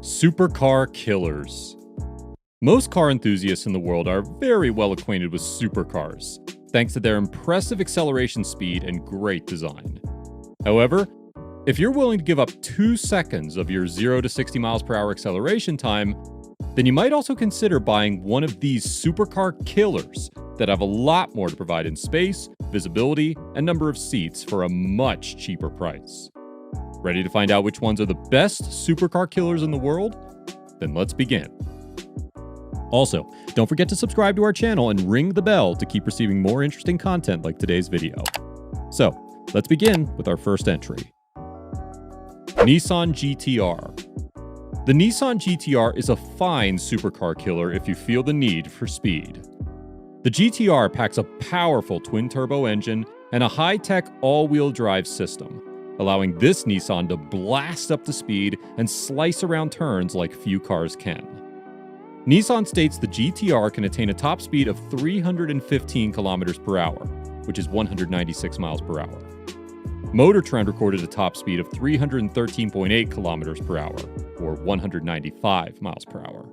Supercar killers. Most car enthusiasts in the world are very well acquainted with supercars, thanks to their impressive acceleration speed and great design. However, if you're willing to give up 2 seconds of your 0 to 60 miles per hour acceleration time, then you might also consider buying one of these supercar killers that have a lot more to provide in space, visibility, and number of seats for a much cheaper price. Ready to find out which ones are the best supercar killers in the world? Then let's begin. Also, don't forget to subscribe to our channel and ring the bell to keep receiving more interesting content like today's video. So, let's begin with our first entry. Nissan GTR. The Nissan GTR is a fine supercar killer if you feel the need for speed. The GTR packs a powerful twin-turbo engine and a high-tech all-wheel drive system, allowing this Nissan to blast up to speed and slice around turns like few cars can. Nissan states the GTR can attain a top speed of 315 kilometers per hour, which is 196 miles per hour. Motor Trend recorded a top speed of 313.8 kilometers per hour, or 195 miles per hour.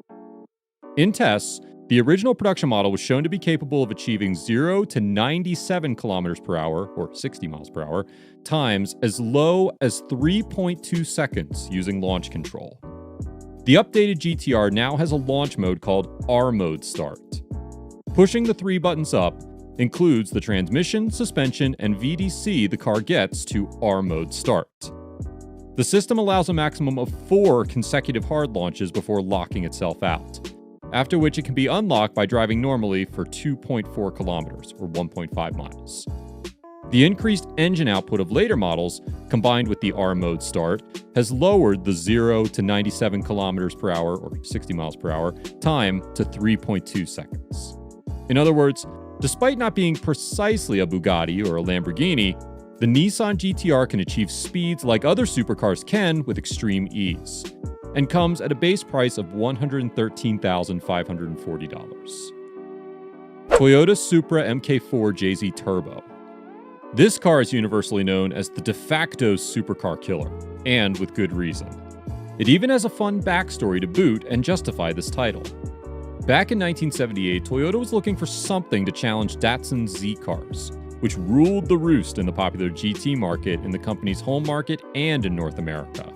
In tests, the original production model was shown to be capable of achieving 0 to 97 kilometers per hour, or 60 miles per hour, times as low as 3.2 seconds using launch control. The updated GTR now has a launch mode called R Mode Start. Pushing the 3 buttons up includes the transmission, suspension, and VDC the car gets to R Mode Start. The system allows a maximum of 4 consecutive hard launches before locking itself out, after which it can be unlocked by driving normally for 2.4 kilometers, or 1.5 miles. The increased engine output of later models, combined with the R Mode Start, has lowered the 0 to 97 kilometers per hour, or 60 miles per hour, time to 3.2 seconds. In other words, despite not being precisely a Bugatti or a Lamborghini, the Nissan GTR can achieve speeds like other supercars can with extreme ease, and comes at a base price of $113,540. Toyota Supra Mk4 JZ Turbo. This car is universally known as the de facto supercar killer, and with good reason. It even has a fun backstory to boot and justify this title. Back in 1978, Toyota was looking for something to challenge Datsun's Z cars, which ruled the roost in the popular GT market in the company's home market and in North America.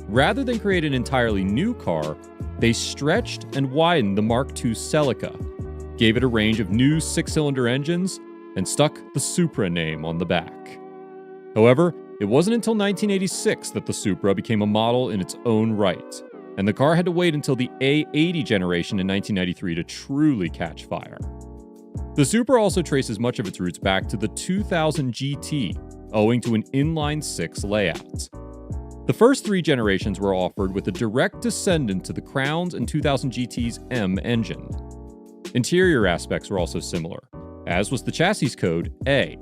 Rather than create an entirely new car, they stretched and widened the Mark II Celica, gave it a range of new 6-cylinder engines, and stuck the Supra name on the back. However, it wasn't until 1986 that the Supra became a model in its own right, and the car had to wait until the A80 generation in 1993 to truly catch fire. The Supra also traces much of its roots back to the 2000 GT, owing to an inline-6 layout. The first 3 generations were offered with a direct descendant to the Crown's and 2000 GT's M engine. Interior aspects were also similar, as was the chassis code A.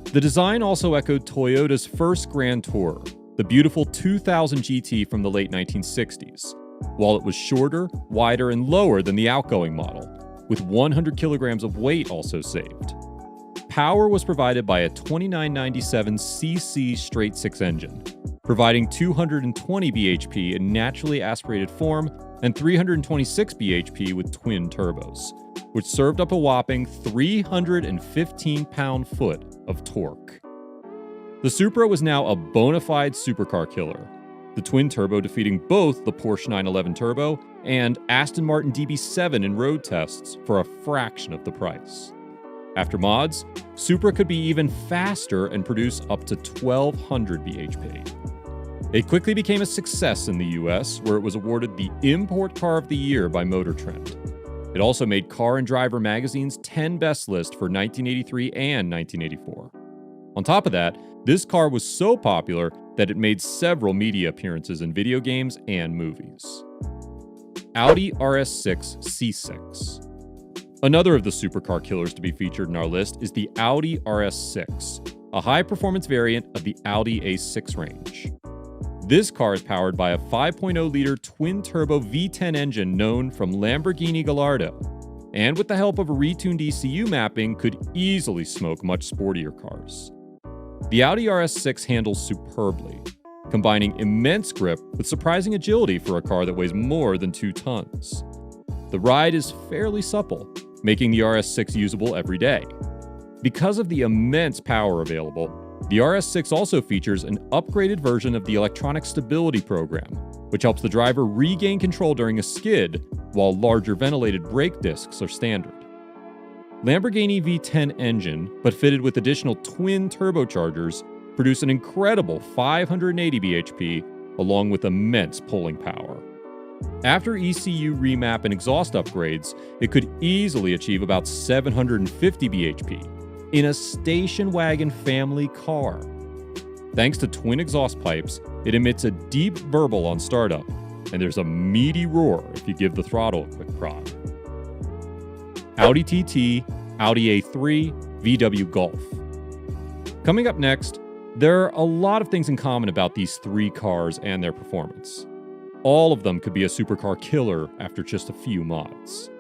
The design also echoed Toyota's first Grand Tourer, the beautiful 2000 GT from the late 1960s, while it was shorter, wider, and lower than the outgoing model, with 100 kilograms of weight also saved. Power was provided by a 2997cc straight-6 engine, providing 220 bhp in naturally aspirated form and 326 bhp with twin turbos, which served up a whopping 315 pound-foot of torque. The Supra was now a bona fide supercar killer, the twin-turbo defeating both the Porsche 911 Turbo and Aston Martin DB7 in road tests for a fraction of the price. After mods, Supra could be even faster and produce up to 1200 bhp. It quickly became a success in the US, where it was awarded the Import Car of the Year by Motor Trend. It also made Car and Driver magazine's 10 Best list for 1983 and 1984. On top of that, this car was so popular that it made several media appearances in video games and movies. Audi RS6 C6. Another of the supercar killers to be featured in our list is the Audi RS6, a high-performance variant of the Audi A6 range. This car is powered by a 5.0-liter twin-turbo V10 engine known from Lamborghini Gallardo, and with the help of a retuned ECU mapping, could easily smoke much sportier cars. The Audi RS6 handles superbly, combining immense grip with surprising agility for a car that weighs more than 2 tons. The ride is fairly supple, making the RS6 usable every day. Because of the immense power available, the RS6 also features an upgraded version of the electronic stability program, which helps the driver regain control during a skid, while larger ventilated brake discs are standard. Lamborghini V10 engine, but fitted with additional twin turbochargers, produce an incredible 580 bhp, along with immense pulling power. After ECU remap and exhaust upgrades, it could easily achieve about 750 bhp in a station wagon family car. Thanks to twin exhaust pipes, it emits a deep burble on startup, and there's a meaty roar if you give the throttle a quick prod. Audi TT, Audi A3, VW Golf. Coming up next, there are a lot of things in common about these 3 cars and their performance. All of them could be a supercar killer after just a few mods.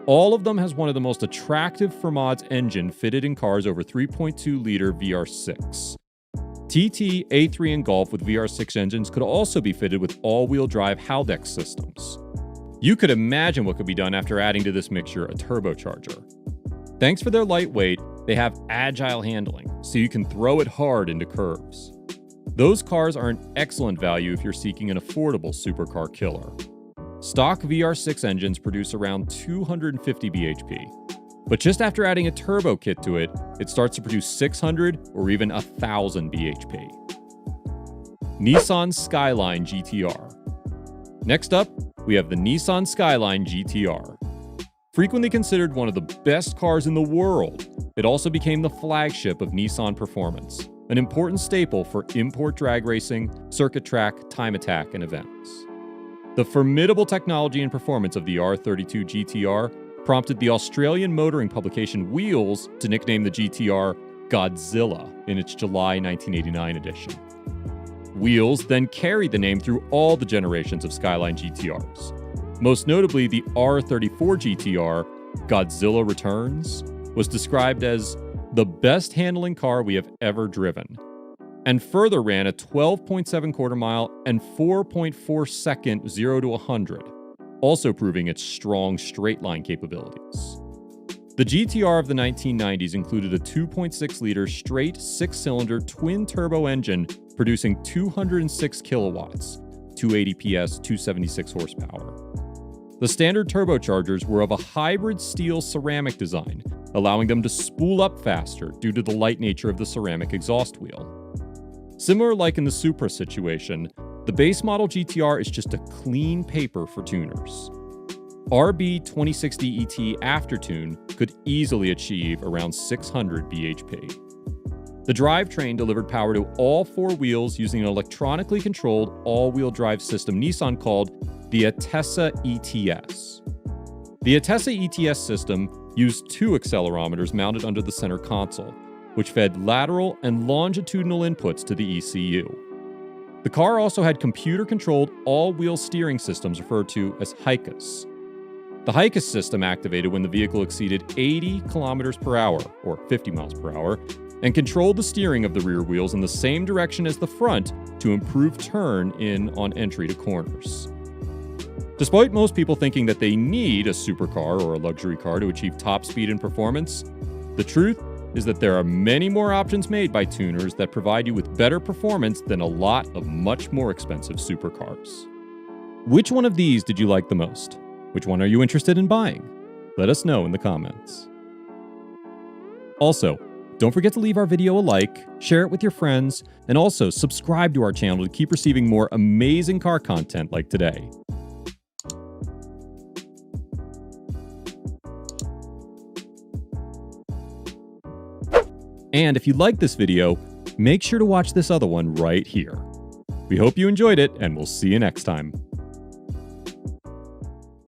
All of them has one of the most attractive for mods engine fitted in cars over 3.2-liter VR6. TT, A3, and Golf with VR6 engines could also be fitted with all-wheel drive Haldex systems. You could imagine what could be done after adding to this mixture a turbocharger. Thanks for their lightweight, they have agile handling, so you can throw it hard into curves. Those cars are an excellent value if you're seeking an affordable supercar killer. Stock VR6 engines produce around 250 bhp, but just after adding a turbo kit to it, it starts to produce 600 or even 1000 bhp. Nissan Skyline GTR. Next up, we have the Nissan Skyline GTR. Frequently considered one of the best cars in the world, it also became the flagship of Nissan Performance, an important staple for import drag racing, circuit track, time attack, and events. The formidable technology and performance of the R32 GTR prompted the Australian motoring publication Wheels to nickname the GTR Godzilla in its July 1989 edition. Wheels then carried the name through all the generations of Skyline GTRs. Most notably, the R34 GTR, Godzilla Returns, was described as the best handling car we have ever driven, and further ran a 12.7 quarter-mile and 4.4 second 0 to 100, also proving its strong straight-line capabilities. The GTR of the 1990s included a 2.6-liter straight 6-cylinder twin-turbo engine producing 206 kilowatts, 280 PS, 276 horsepower. The standard turbochargers were of a hybrid steel-ceramic design, allowing them to spool up faster due to the light nature of the ceramic exhaust wheel. Similar like in the Supra situation, the base model GTR is just a clean paper for tuners. RB 2060 ET Aftertune could easily achieve around 600 bhp. The drivetrain delivered power to all 4 wheels using an electronically controlled all-wheel drive system Nissan called the Atessa ETS. The Atessa ETS system used 2 accelerometers mounted under the center console, which fed lateral and longitudinal inputs to the ECU. The car also had computer-controlled all-wheel steering systems referred to as HICAs. The HICAS system activated when the vehicle exceeded 80 kilometers per hour, or 50 miles per hour, and controlled the steering of the rear wheels in the same direction as the front to improve turn in on entry to corners. Despite most people thinking that they need a supercar or a luxury car to achieve top speed and performance, the truth is that there are many more options made by tuners that provide you with better performance than a lot of much more expensive supercars. Which one of these did you like the most? Which one are you interested in buying? Let us know in the comments. Also, don't forget to leave our video a like, share it with your friends, and also subscribe to our channel to keep receiving more amazing car content like today. And if you like this video, make sure to watch this other one right here. We hope you enjoyed it, and we'll see you next time.